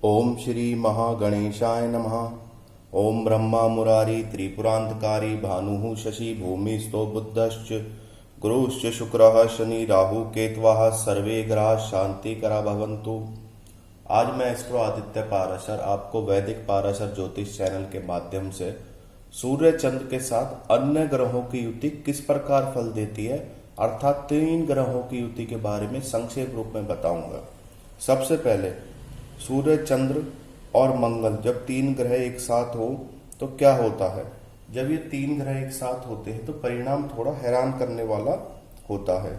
ओम श्री महागणेशाय नमः। ओम ब्रह्मा मुरारी त्रिपुरांतकारी भानुः शशि भूमिस्थो बुद्धश्च गुरुश्च शुक्रः शनि राहु केतवः सर्वे ग्रहाः शांतिकरा भवन्तु। आज मैं एस्ट्रो आदित्य पाराशर आपको वैदिक पाराशर ज्योतिष चैनल के माध्यम से सूर्य चंद्र के साथ अन्य ग्रहों की युति किस प्रकार फल देती है, अर्थात 3 ग्रहों की युति के बारे में संक्षेप रूप में बताऊंगा। सबसे पहले सूर्य चंद्र और मंगल जब 3 ग्रह एक साथ हो तो क्या होता है। जब ये 3 ग्रह एक साथ होते हैं तो परिणाम थोड़ा हैरान करने वाला होता है।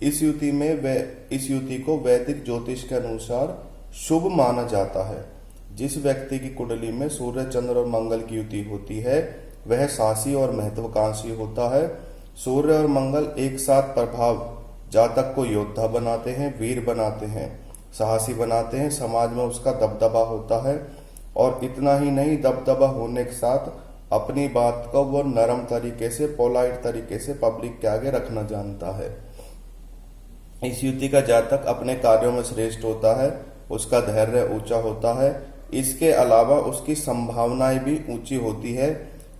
इस युति को वैदिक ज्योतिष के अनुसार शुभ माना जाता है। जिस व्यक्ति की कुंडली में सूर्य चंद्र और मंगल की युति होती है वह साहसी और महत्वाकांक्षी होता है। सूर्य और मंगल एक साथ प्रभाव जातक को योद्धा बनाते हैं, वीर बनाते हैं, साहसी बनाते हैं, समाज में उसका दबदबा होता है। और इतना ही नहीं, दबदबा होने के साथ अपनी बात को वो नरम तरीके से, पोलाइट तरीके से पब्लिक के आगे रखना जानता है। इस युति का जातक अपने कार्यों में श्रेष्ठ होता है, उसका धैर्य ऊंचा होता है। इसके अलावा उसकी संभावनाएं भी ऊंची होती है।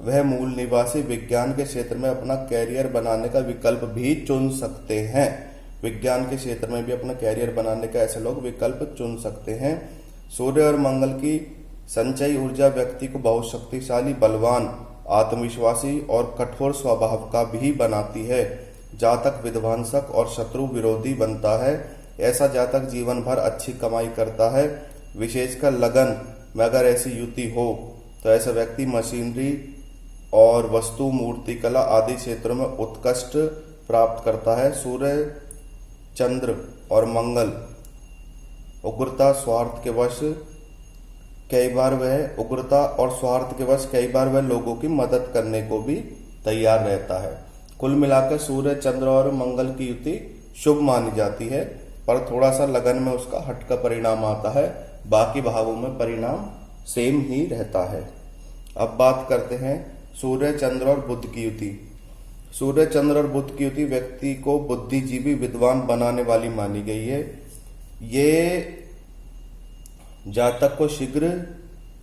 वह मूल निवासी विज्ञान के क्षेत्र में अपना कैरियर बनाने का विकल्प भी चुन सकते हैं। विज्ञान के क्षेत्र में भी अपना कैरियर बनाने का ऐसे लोग विकल्प चुन सकते हैं। सूर्य और मंगल की संचयी ऊर्जा व्यक्ति को बहुत शक्तिशाली, बलवान, आत्मविश्वासी और कठोर स्वभाव का भी बनाती है। जातक विध्वंसक और शत्रु विरोधी बनता है। ऐसा जातक जीवन भर अच्छी कमाई करता है। विशेषकर लगन में अगर ऐसी युति हो तो ऐसा व्यक्ति मशीनरी और वस्तु, मूर्ति कला आदि क्षेत्रों में उत्कृष्ट प्राप्त करता है। सूर्य चंद्र और मंगल उग्रता स्वार्थ के वश कई बार वह लोगों की मदद करने को भी तैयार रहता है। कुल मिलाकर सूर्य चंद्र और मंगल की युति शुभ मानी जाती है, पर थोड़ा सा लगन में उसका हट का परिणाम आता है। बाकी भावों में परिणाम सेम ही रहता है। अब बात करते हैं सूर्य चंद्र और बुध की युति। सूर्य चंद्र और बुध की युति व्यक्ति को बुद्धिजीवी, विद्वान बनाने वाली मानी गई है। ये जातक को शीघ्र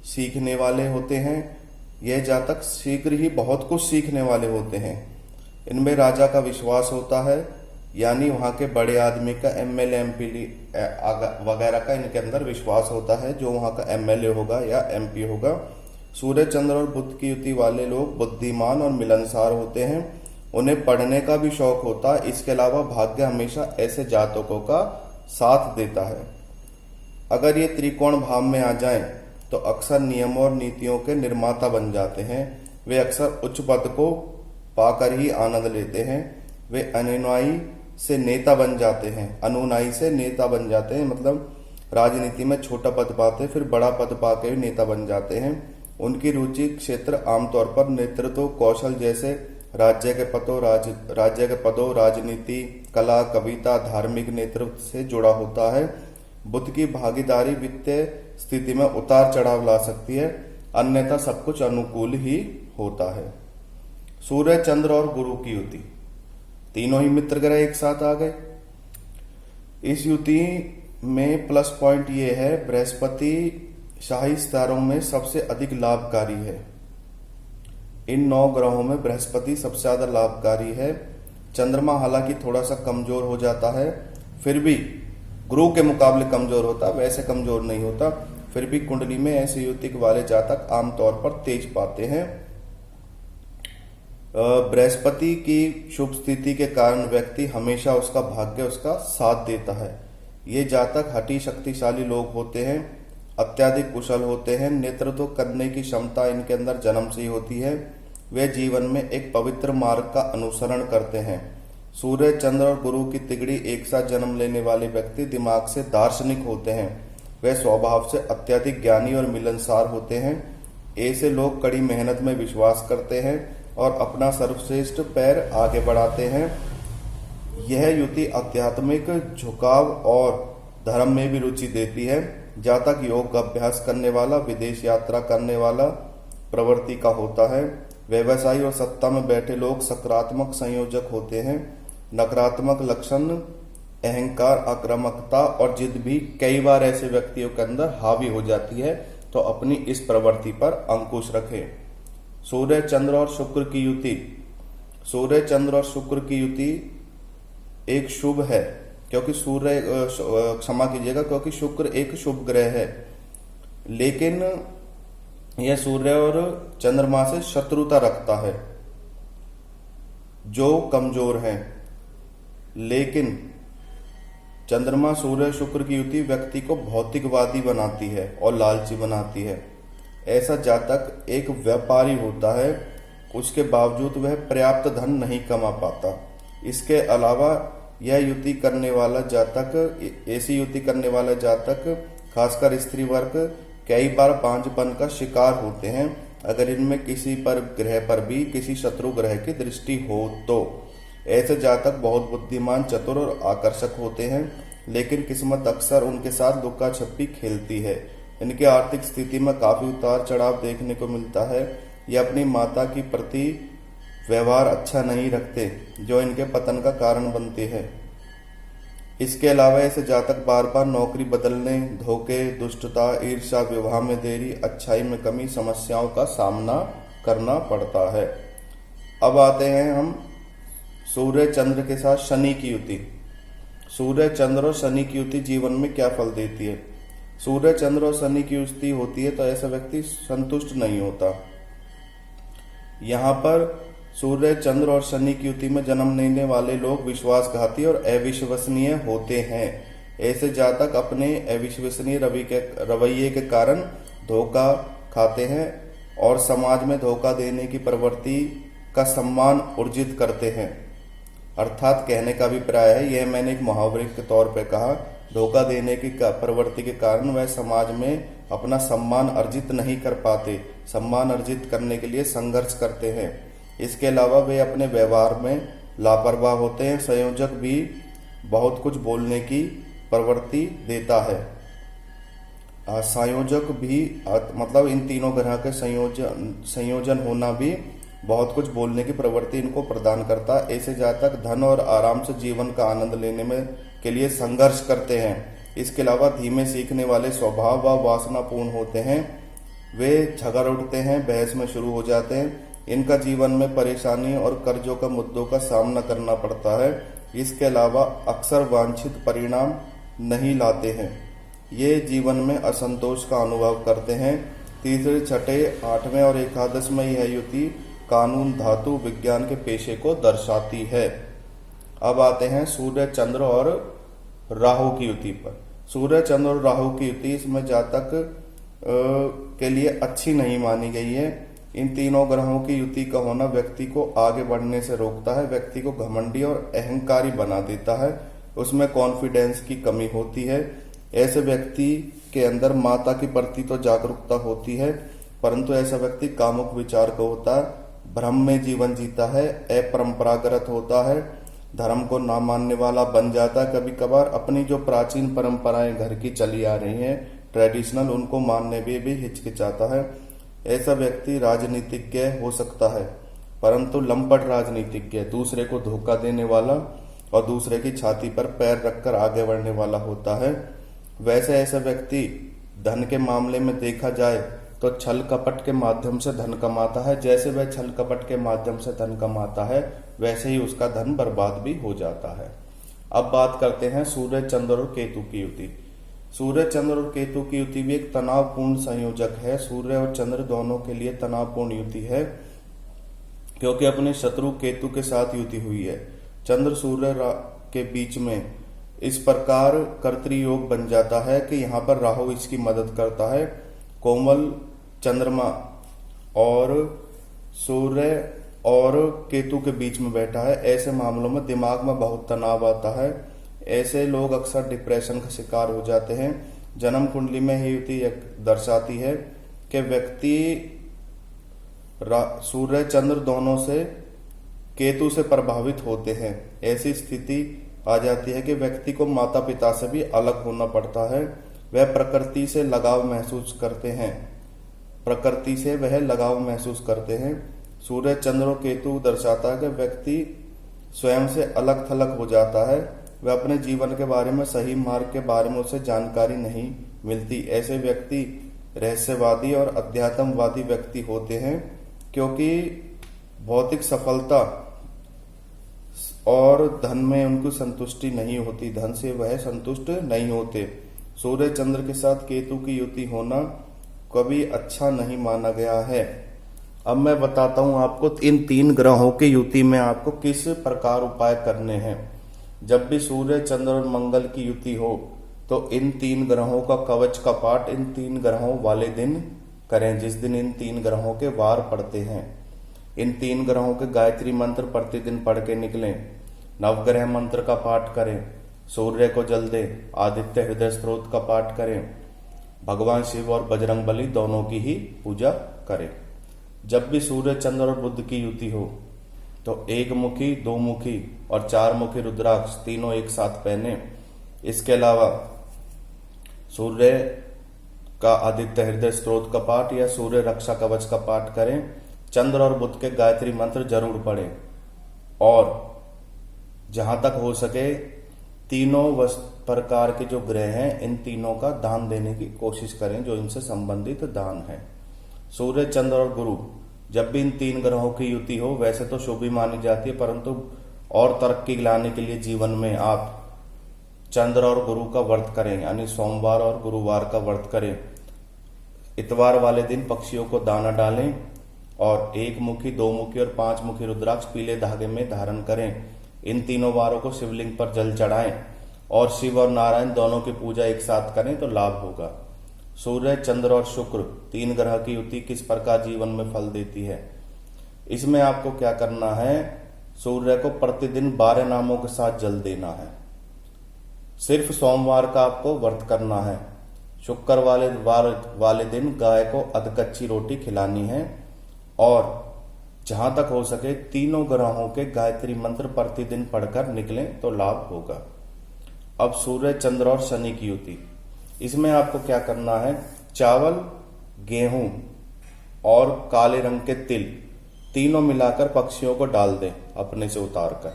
सीखने वाले होते हैं। यह जातक शीघ्र ही बहुत कुछ सीखने वाले होते हैं। इनमें राजा का विश्वास होता है, यानी वहां के बड़े आदमी का, एमएलए, एमपी वगैरह का इनके अंदर विश्वास होता है, जो वहां का एमएलए होगा या एमपी होगा। सूर्य चंद्र और बुध की युति वाले लोग बुद्धिमान और मिलनसार होते हैं। उन्हें पढ़ने का भी शौक होता है। इसके अलावा भाग्य हमेशा ऐसे जातकों का साथ देता है। अगर ये त्रिकोण भाव में आ जाएं तो अक्सर नियमों और नीतियों के निर्माता बन जाते हैं। वे अक्सर उच्च पद को पाकर ही आनंद लेते हैं। वे अनुनायी से नेता बन जाते हैं, मतलब राजनीति में छोटा पद पाते फिर बड़ा पद पाके भी नेता बन जाते हैं। उनकी रुचि क्षेत्र आमतौर पर नेतृत्व कौशल जैसे राज्य के पदों, राजनीति, कला, कविता, धार्मिक नेतृत्व से जुड़ा होता है। बुध की भागीदारी वित्तीय स्थिति में उतार चढ़ाव ला सकती है, अन्यथा सब कुछ अनुकूल ही होता है। सूर्य चंद्र और गुरु की युति, तीनों ही मित्र ग्रह एक साथ आ गए। इस युति में प्लस पॉइंट ये है, बृहस्पति शाही सितारों में सबसे अधिक लाभकारी है। इन 9 ग्रहों में बृहस्पति सबसे ज्यादा लाभकारी है। चंद्रमा हालांकि थोड़ा सा कमजोर हो जाता है, फिर भी गुरु के मुकाबले कमजोर होता, वैसे कमजोर नहीं होता। फिर भी कुंडली में ऐसे युति वाले जातक आमतौर पर तेज पाते हैं। बृहस्पति की शुभ स्थिति के कारण व्यक्ति हमेशा उसका भाग्य उसका साथ देता है। ये जातक हठी शक्तिशाली लोग होते हैं, अत्यधिक कुशल होते हैं। नेतृत्व करने की क्षमता इनके अंदर जन्म से ही होती है। वे जीवन में एक पवित्र मार्ग का अनुसरण करते हैं। सूर्य चंद्र और गुरु की तिगड़ी एक साथ जन्म लेने वाले व्यक्ति दिमाग से दार्शनिक होते हैं। वे स्वभाव से अत्यधिक ज्ञानी और मिलनसार होते हैं। ऐसे लोग कड़ी मेहनत में विश्वास करते हैं और अपना सर्वश्रेष्ठ पैर आगे बढ़ाते हैं। यह युति आध्यात्मिक झुकाव और धर्म में भी रुचि देती है। जातक योग का अभ्यास करने वाला, विदेश यात्रा करने वाला प्रवृत्ति का होता है। व्यवसायी और सत्ता में बैठे लोग सकारात्मक संयोजक होते हैं। नकारात्मक लक्षण अहंकार, आक्रामकता और जिद भी कई बार ऐसे व्यक्तियों के अंदर हावी हो जाती है, तो अपनी इस प्रवृत्ति पर अंकुश रखें। सूर्य, चंद्र और शुक्र की युति। सूर्य, चंद्र और शुक्र की युति एक शुभ है, क्योंकि सूर्य क्षमा कीजिएगा, क्योंकि शुक्र एक शुभ ग्रह है, लेकिन यह सूर्य और चंद्रमा से शत्रुता रखता है जो कमजोर हैं। लेकिन चंद्रमा, सूर्य, शुक्र की युति व्यक्ति को भौतिकवादी बनाती है और लालची बनाती है। ऐसा जातक एक व्यापारी होता है, उसके बावजूद वह पर्याप्त धन नहीं कमा पाता। इसके अलावा यह युति करने वाला जातक, ऐसी युति करने वाला जातक, खासकर स्त्री वर्ग, कई बार बांझपन का शिकार होते हैं अगर इनमें किसी पर ग्रह पर भी किसी शत्रु ग्रह की दृष्टि हो तो। ऐसे जातक बहुत बुद्धिमान, चतुर और आकर्षक होते हैं, लेकिन किस्मत अक्सर उनके साथ लुका छपी खेलती है। इनकी आर्थिक स्थिति में काफी उतार चढ़ाव देखने को मिलता है। ये अपनी माता की प्रति व्यवहार अच्छा नहीं रखते, जो इनके पतन का कारण बनते हैं। इसके अलावा ऐसे जातक बार बार नौकरी बदलने, धोखे, दुष्टता, ईर्ष्या, विवाह में देरी, अच्छाई में कमी, समस्याओं का सामना करना पड़ता है। अब आते हैं हम सूर्य चंद्र के साथ शनि की युति। सूर्य, चंद्र और शनि की युति जीवन में क्या फल देती है? सूर्य, चंद्र और शनि की युति होती है तो ऐसा व्यक्ति संतुष्ट नहीं होता। यहाँ पर सूर्य, चंद्र और शनि की युति में जन्म लेने वाले लोग विश्वासघाती और अविश्वसनीय होते हैं। ऐसे जातक अपने अविश्वसनीय रवैये के कारण धोखा खाते हैं और समाज में धोखा देने की प्रवृत्ति का सम्मान अर्जित करते हैं। अर्थात कहने का अभिप्राय है, यह मैंने एक मुहावरे के तौर पर कहा, धोखा देने की प्रवृत्ति के कारण वह समाज में अपना सम्मान अर्जित नहीं कर पाते, सम्मान अर्जित करने के लिए संघर्ष करते हैं। इसके अलावा वे अपने व्यवहार में लापरवाह होते हैं। संयोजक भी बहुत कुछ बोलने की प्रवृत्ति देता है। संयोजक भी मतलब इन तीनों ग्रह के संयोजन होना भी बहुत कुछ बोलने की प्रवृत्ति इनको प्रदान करता है। ऐसे जातक धन और आराम से जीवन का आनंद लेने में के लिए संघर्ष करते हैं। इसके अलावा धीमे सीखने वाले स्वभाव व वासनापूर्ण होते हैं। वे झगड़ उठते हैं, बहस में शुरू हो जाते हैं। इनका जीवन में परेशानी और कर्जों का मुद्दों का सामना करना पड़ता है। इसके अलावा अक्सर वांछित परिणाम नहीं लाते हैं। ये जीवन में असंतोष का अनुभव करते हैं। तीसरे, छठे, आठवें और एकादश में यह युति कानून, धातु, विज्ञान के पेशे को दर्शाती है। अब आते हैं सूर्य, चंद्र और राहु की युति पर। सूर्य, चंद्र और राहु की युति इसमें जातक के लिए अच्छी नहीं मानी गई है। इन तीनों ग्रहों की युति का होना व्यक्ति को आगे बढ़ने से रोकता है, व्यक्ति को घमंडी और अहंकारी बना देता है, उसमें कॉन्फिडेंस की कमी होती है। ऐसे व्यक्ति के अंदर माता की प्रति तो जागरूकता होती है, परंतु ऐसा व्यक्ति कामुक विचार का होता है, भ्रम में जीवन जीता है, अपरंपरागत होता है, धर्म को ना मानने वाला बन जाता है। कभी कभार अपनी जो प्राचीन परंपराएं घर की चली आ रही हैं, ट्रेडिशनल, उनको मानने में भी हिचकिचाता है। ऐसा व्यक्ति राजनीतिज्ञ हो सकता है, परंतु लंपट राजनीतिज्ञ, दूसरे को धोखा देने वाला और दूसरे की छाती पर पैर रखकर आगे बढ़ने वाला होता है। वैसे ऐसा व्यक्ति धन के मामले में देखा जाए तो छल कपट के माध्यम से धन कमाता है। जैसे वह छल कपट के माध्यम से धन कमाता है, वैसे ही उसका धन बर्बाद भी हो जाता है। अब बात करते हैं सूर्य, चंद्र और केतु की युति। सूर्य, चंद्र और केतु की युति भी एक तनावपूर्ण संयोजक है। सूर्य और चंद्र दोनों के लिए तनावपूर्ण युति है, क्योंकि अपने शत्रु केतु के साथ युति हुई है। चंद्र सूर्य के बीच में इस प्रकार कर्तृयोग बन जाता है कि यहाँ पर राहु इसकी मदद करता है। कोमल चंद्रमा और सूर्य और केतु के बीच में बैठा है। ऐसे मामलों में दिमाग में बहुत तनाव आता है। ऐसे लोग अक्सर डिप्रेशन का शिकार हो जाते हैं। जन्म कुंडली में ही युति दर्शाती है कि व्यक्ति सूर्य, चंद्र दोनों से केतु से प्रभावित होते हैं। ऐसी स्थिति आ जाती है कि व्यक्ति को माता पिता से भी अलग होना पड़ता है। वह प्रकृति से लगाव महसूस करते हैं, प्रकृति से वह लगाव महसूस करते हैं। सूर्य, चंद्र और केतु दर्शाता है कि व्यक्ति स्वयं से अलग थलग हो जाता है। वे अपने जीवन के बारे में, सही मार्ग के बारे में उसे जानकारी नहीं मिलती। ऐसे व्यक्ति रहस्यवादी और अध्यात्मवादी व्यक्ति होते हैं, क्योंकि भौतिक सफलता और धन में उनको संतुष्टि नहीं होती, धन से वह संतुष्ट नहीं होते। सूर्य चंद्र के साथ केतु की युति होना कभी अच्छा नहीं माना गया है। अब मैं बताता हूं आपको इन 3 ग्रहों की युति में आपको किस प्रकार उपाय करने हैं। जब भी सूर्य चंद्र और मंगल की युति हो तो इन 3 ग्रहों का कवच का पाठ इन 3 ग्रहों वाले दिन करें, जिस दिन इन 3 ग्रहों के वार पड़ते हैं। इन 3 ग्रहों के गायत्री मंत्र प्रतिदिन पढ़ के निकलें। नवग्रह मंत्र का पाठ करें, सूर्य को जल दें, आदित्य हृदय स्तोत्र का पाठ करें, भगवान शिव और बजरंग बली दोनों की ही पूजा करें। जब भी सूर्य चंद्र और बुध की युति हो तो 1 मुखी, 2 मुखी और 4 मुखी रुद्राक्ष तीनों एक साथ पहने। इसके अलावा सूर्य का आदित्य हृदय स्तोत्र का पाठ या सूर्य रक्षा कवच का पाठ करें। चंद्र और बुध के गायत्री मंत्र जरूर पढ़ें और जहां तक हो सके तीनों प्रकार के जो ग्रह हैं इन तीनों का दान देने की कोशिश करें, जो इनसे संबंधित दान है। सूर्य चंद्र और गुरु, जब भी इन 3 ग्रहों की युति हो वैसे तो शुभ ही मानी जाती है, परंतु और तरक्की लाने के लिए जीवन में आप चंद्र और गुरु का व्रत करें, यानी सोमवार और गुरुवार का व्रत करें। इतवार वाले दिन पक्षियों को दाना डालें और 1 मुखी, 2 मुखी और 5 मुखी रुद्राक्ष पीले धागे में धारण करें। इन तीनों वारों को शिवलिंग पर जल चढ़ाएं और शिव और नारायण दोनों की पूजा एक साथ करें तो लाभ होगा। सूर्य चंद्र और शुक्र 3 ग्रह की युति किस प्रकार जीवन में फल देती है, इसमें आपको क्या करना है, सूर्य को प्रतिदिन 12 नामों के साथ जल देना है। सिर्फ सोमवार का आपको व्रत करना है। शुक्र वाले दिन गाय को अधकच्ची रोटी खिलानी है और जहां तक हो सके तीनों ग्रहों के गायत्री मंत्र प्रतिदिन पढ़कर निकलें तो लाभ होगा। अब सूर्य चंद्र और शनि की युति, इसमें आपको क्या करना है, चावल, गेहूं और काले रंग के तिल तीनों मिलाकर पक्षियों को डाल दें अपने से उतारकर,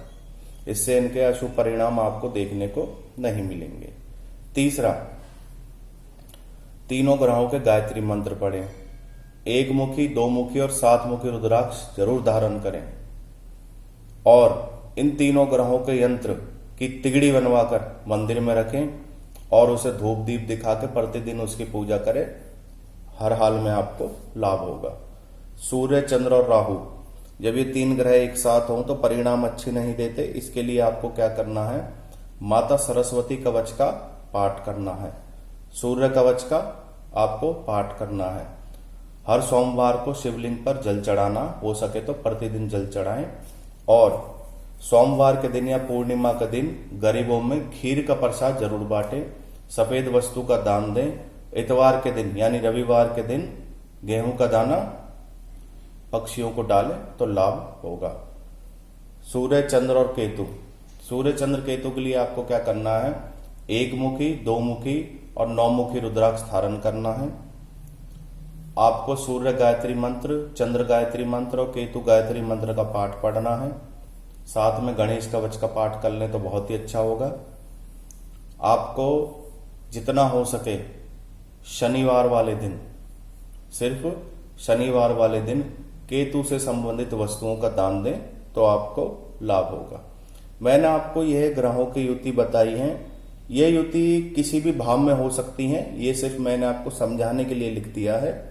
इससे इनके अशुभ परिणाम आपको देखने को नहीं मिलेंगे। तीसरा, तीनों ग्रहों के गायत्री मंत्र पढ़ें। 1 मुखी, 2 मुखी और 7 मुखी रुद्राक्ष जरूर धारण करें और इन तीनों ग्रहों के यंत्र की तिगड़ी बनवाकर मंदिर में रखें और उसे धूप दीप दिखा के प्रतिदिन उसकी पूजा करें। हर हाल में आपको लाभ होगा। सूर्य चंद्र और राहु, जब ये 3 ग्रह एक साथ हों तो परिणाम अच्छे नहीं देते। इसके लिए आपको क्या करना है, माता सरस्वती कवच का पाठ करना है, सूर्य कवच का आपको पाठ करना है। हर सोमवार को शिवलिंग पर जल चढ़ाना, हो सके तो प्रतिदिन जल चढ़ाएं और सोमवार के दिन या पूर्णिमा के दिन गरीबों में खीर का प्रसाद जरूर बांटें, सफेद वस्तु का दान दें। इतवार के दिन यानी रविवार के दिन गेहूं का दाना पक्षियों को डालें तो लाभ होगा। सूर्य चंद्र और केतु, सूर्य चंद्र केतु के लिए आपको क्या करना है, 1 मुखी, 2 मुखी और 9 मुखी रुद्राक्ष धारण करना है। आपको सूर्य गायत्री मंत्र, चंद्र गायत्री मंत्र और केतु गायत्री मंत्र का पाठ पढ़ना है। साथ में गणेश कवच का पाठ कर लें तो बहुत ही अच्छा होगा। आपको जितना हो सके शनिवार वाले दिन, सिर्फ शनिवार वाले दिन केतु से संबंधित वस्तुओं का दान दें तो आपको लाभ होगा। मैंने आपको यह ग्रहों की युति बताई है। ये युति किसी भी भाव में हो सकती हैं, ये सिर्फ मैंने आपको समझाने के लिए लिख दिया है।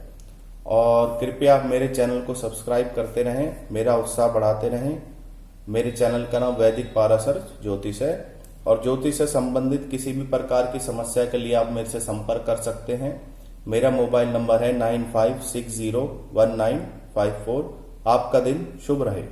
और कृपया आप मेरे चैनल को सब्सक्राइब करते रहें, मेरा उत्साह बढ़ाते रहें। मेरे चैनल का नाम वैदिक पाराशर ज्योतिष है और ज्योतिष से संबंधित किसी भी प्रकार की समस्या के लिए आप मेरे से संपर्क कर सकते हैं। मेरा मोबाइल नंबर है 95601954। आपका दिन शुभ रहे।